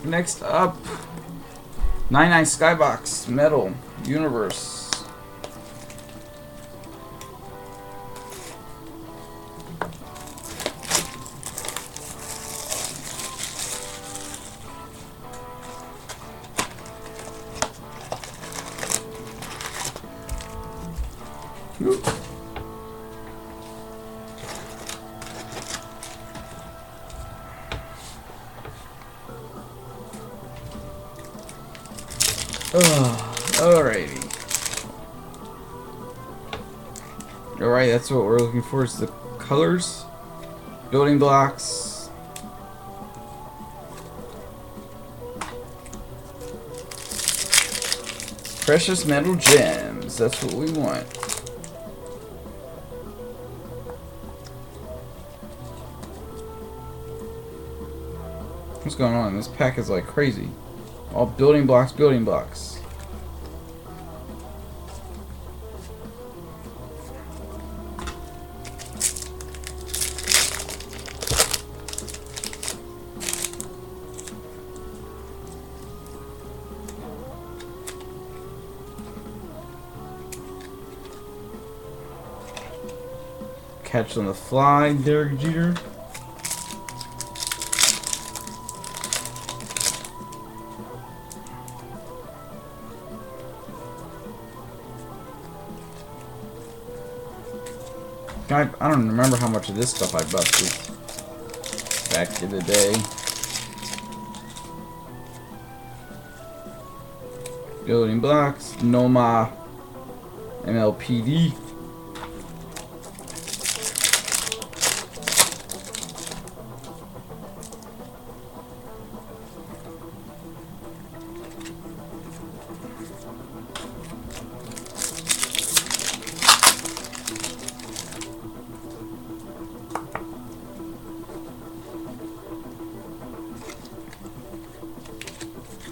Next up, 99 Skybox Metal Univers. Alrighty. Alright, that's what we're looking for, is the colors. Building blocks. Precious metal gems, that's what we want. What's going on? This pack is like crazy. All building blocks, building blocks. Catch on the fly, Derek Jeter. I don't remember how much of this stuff I busted back in the day. Building blocks, Noma, MLPD.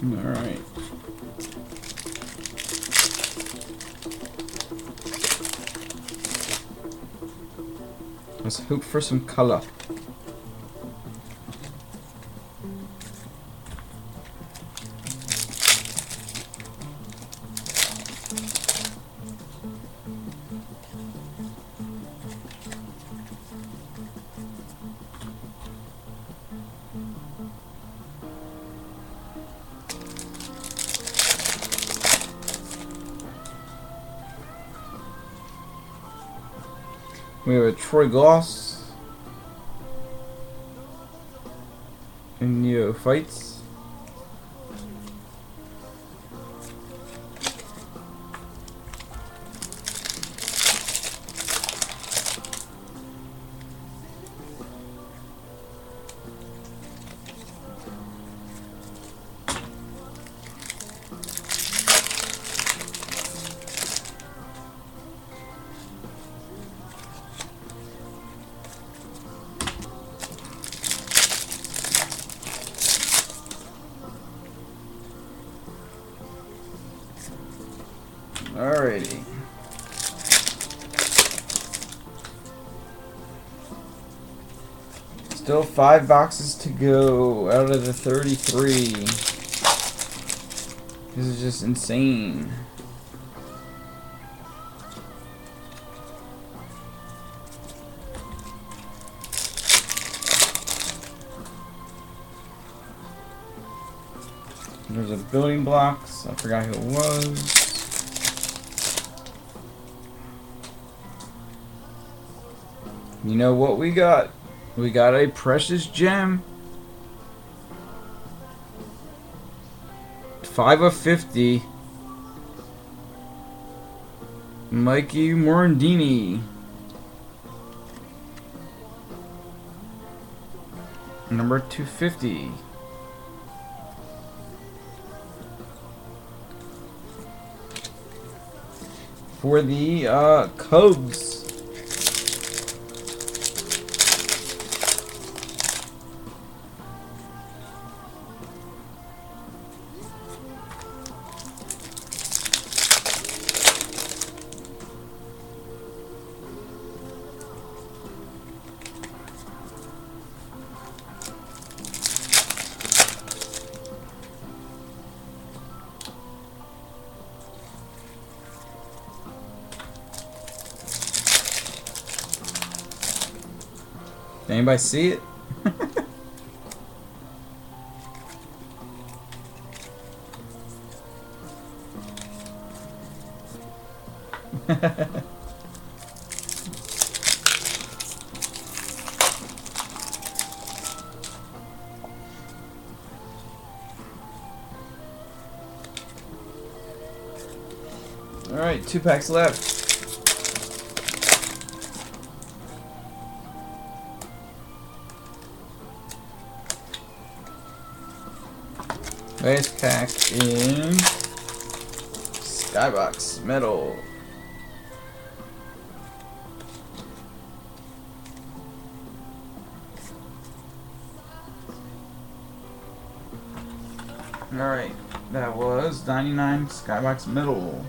Alright. Let's hope for some color. We have a Troy Gloss in Neophytes. Alrighty. Still 5 boxes to go out of the 33. This is just insane. There's a building blocks. I forgot who it was. You know what we got? We got a precious gem. 5 of 50. Mikey Morandini. Number 250. For the Cubs. Anybody see it? Alright, 2 packs left. Last pack in Skybox Metal. Alright, that was 99 Skybox Metal.